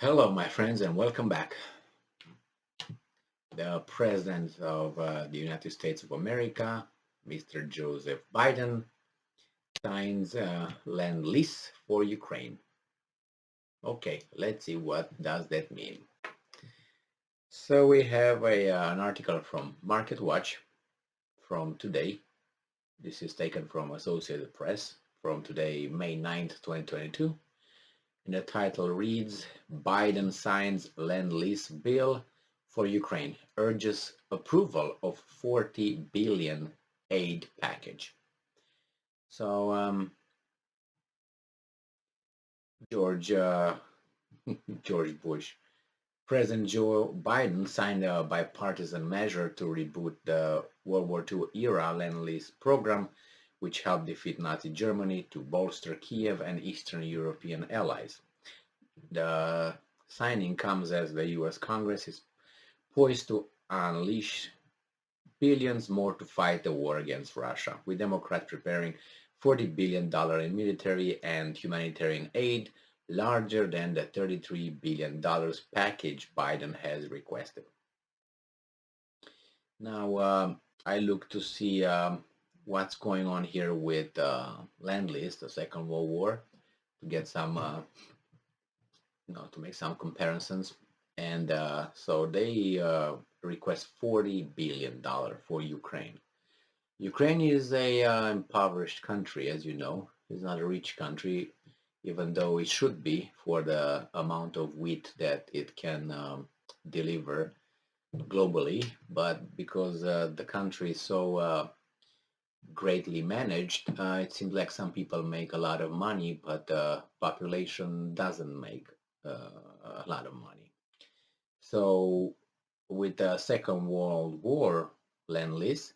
Hello, my friends, and welcome back. The President of the United States of America, Mr. Joseph Biden, signs lend-lease for Ukraine. Okay, let's see what does that mean. So we have an article from Market Watch from today. This is taken from Associated Press from today, May 9th, 2022. And the title reads, Biden signs lend-lease bill for Ukraine, urges approval of 40 billion aid package. So George George Bush, President Joe Biden signed a bipartisan measure to reboot the World War II era Lend-Lease program, which helped defeat Nazi Germany to bolster Kiev and Eastern European allies. The signing comes as the US Congress is poised to unleash billions more to fight the war against Russia, with Democrats preparing $40 billion in military and humanitarian aid, larger than the $33 billion package Biden has requested. Now, I look to see what's going on here with Lend-Lease, the Second World War, to get some, to make some comparisons. And so they request $40 billion for Ukraine. Ukraine is a impoverished country, as you know. It's not a rich country, even though it should be for the amount of wheat that it can deliver globally. But because the country is so greatly managed, it seems like some people make a lot of money, but the population doesn't make a lot of money. So with the Second World War Lend-Lease,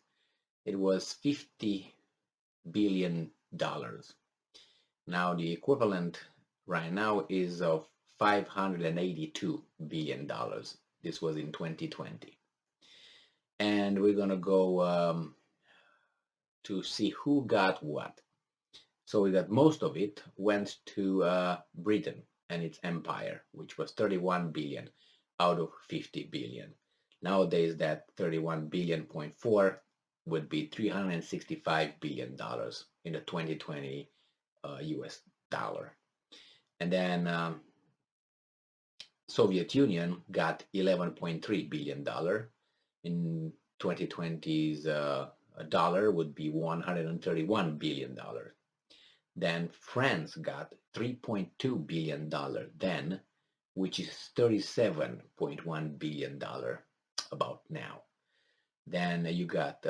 it was $50 billion. Now the equivalent right now is of $582 billion. This was in 2020. And we're gonna go to see who got what. So we got most of it went to Britain and its empire, which was 31 billion out of 50 billion. Nowadays, that 31 billion.4 would be $365 billion in the 2020 US dollar. And then Soviet Union got $11.3 billion. In 2020's dollar would be $131 billion. Then France got $3.2 billion then, which is $37.1 billion about now. Then you got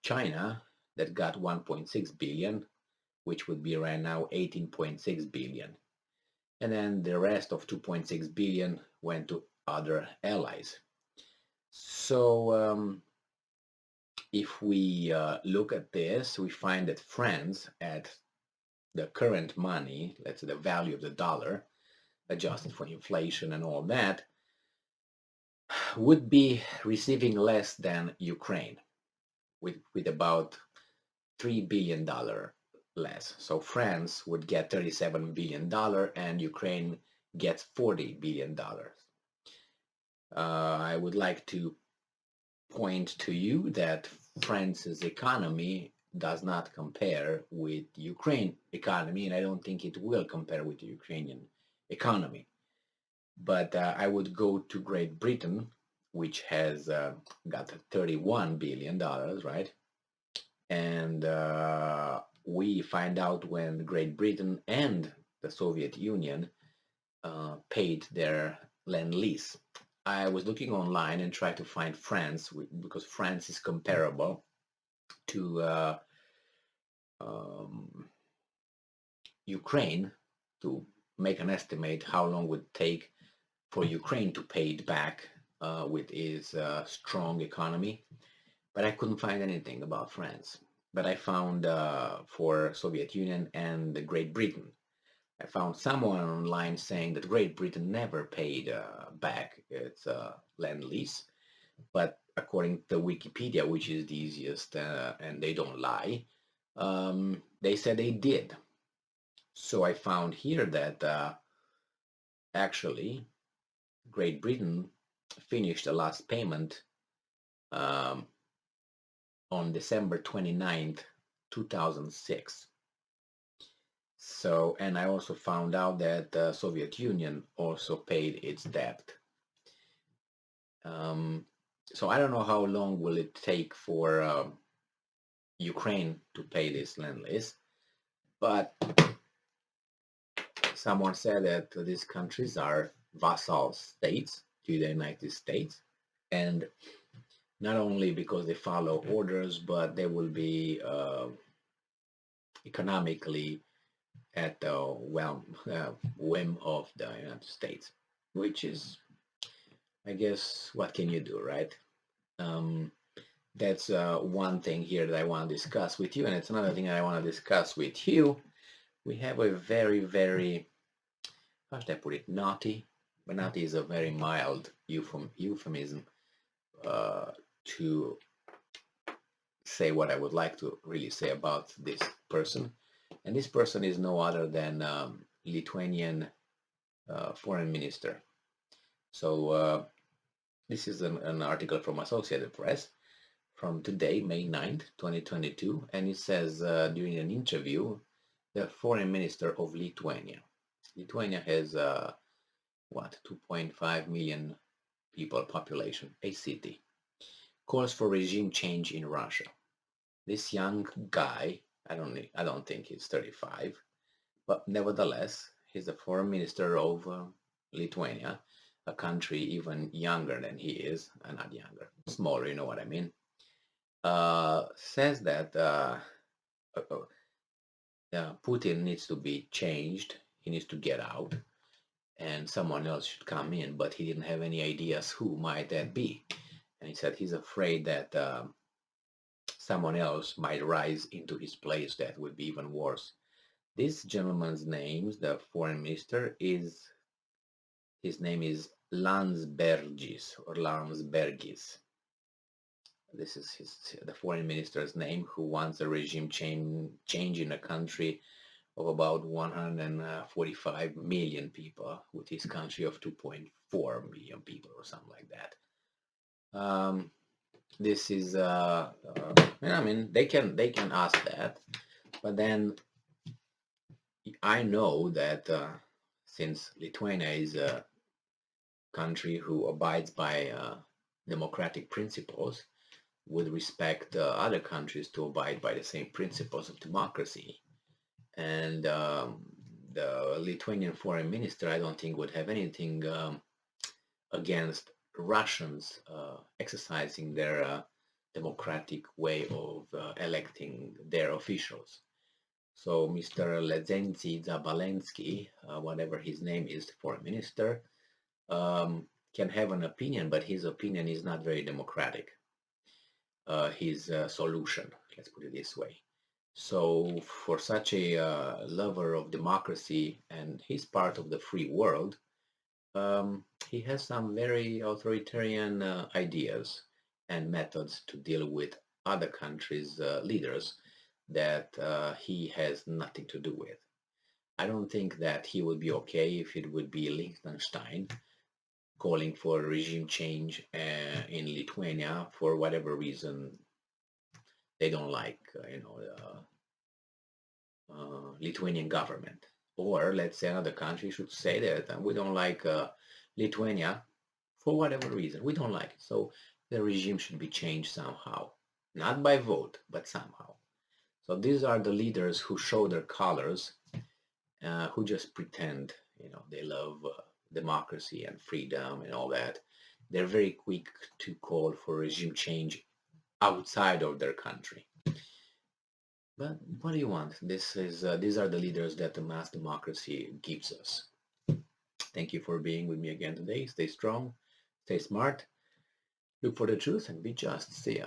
China that got 1.6 billion, which would be right now 18.6 billion. And then the rest of 2.6 billion went to other allies. So if we look at this, we find that France at the current money, let's say the value of the dollar, adjusted for inflation and all that, would be receiving less than Ukraine, with about $3 billion less. So France would get $37 billion and Ukraine gets $40 billion. I would like to point to you that France's economy does not compare with Ukraine economy, and I don't think it will compare with the Ukrainian economy. But I would go to Great Britain, which has got $31 billion, right? And we find out when Great Britain and the Soviet Union paid their Lend-Lease. I was looking online and tried to find France because France is comparable to Ukraine to make an estimate how long would it take for Ukraine to pay it back with its strong economy. But I couldn't find anything about France. But I found for Soviet Union and Great Britain. I found someone online saying that Great Britain never paid back its Lend-Lease, but according to Wikipedia, which is the easiest and they don't lie, they said they did. So I found here that actually Great Britain finished the last payment um, on December 29th, 2006. So, and I also found out that the Soviet Union also paid its debt. Um, so I don't know how long will it take for Ukraine to pay this lend-lease, but someone said that these countries are vassal states to the United States, and not only because they follow orders, but they will be economically at the whim of the United States, which is, I guess, what can you do, right? Um, that's one thing here that I want to discuss with you, and it's another thing that I want to discuss with you. We have a very, very, how should I put it, naughty, but naughty is a very mild euphemism to say what I would like to really say about this person. And this person is no other than Lithuanian foreign minister. So this is an article from Associated Press from today, May 9th, 2022, and it says during an interview, the foreign minister of Lithuania. Lithuania has what, 2.5 million people population, a city, calls for regime change in Russia. This young guy, I don't think he's 35, but nevertheless, he's the foreign minister of Lithuania, a country even younger than he is, not younger, smaller, you know what I mean, says that Putin needs to be changed, he needs to get out, and someone else should come in, but he didn't have any ideas who might that be. And he said he's afraid that someone else might rise into his place that would be even worse. This gentleman's name, the foreign minister, his name is Landsbergis or Landsbergis. This is the foreign minister's name, who wants a regime change in a country of about 145 million people, with his country of 2.4 million people or something like that. This is, I mean, they can ask that, but then I know that since Lithuania is a country who abides by democratic principles, would respect other countries to abide by the same principles of democracy. And the Lithuanian foreign minister, I don't think, would have anything against Russians exercising their democratic way of electing their officials. So Mr. Ledzensi Zabalensky, whatever his name is, the foreign minister, can have an opinion, but his opinion is not very democratic. His solution, let's put it this way. So for such a lover of democracy, and he's part of the free world, he has some very authoritarian ideas and methods to deal with other countries' leaders that he has nothing to do with. I don't think that he would be okay if it would be Liechtenstein calling for regime change in Lithuania for whatever reason they don't like, Lithuanian government. Or let's say another country should say that we don't like Lithuania for whatever reason. We don't like it. So the regime should be changed somehow. Not by vote, but somehow. So these are the leaders who show their colors, who just pretend, they love democracy and freedom and all that. They're very quick to call for regime change outside of their country. But what do you want? These are the leaders that the mass democracy gives us. Thank you for being with me again today. Stay strong, stay smart, look for the truth, and be just. See ya.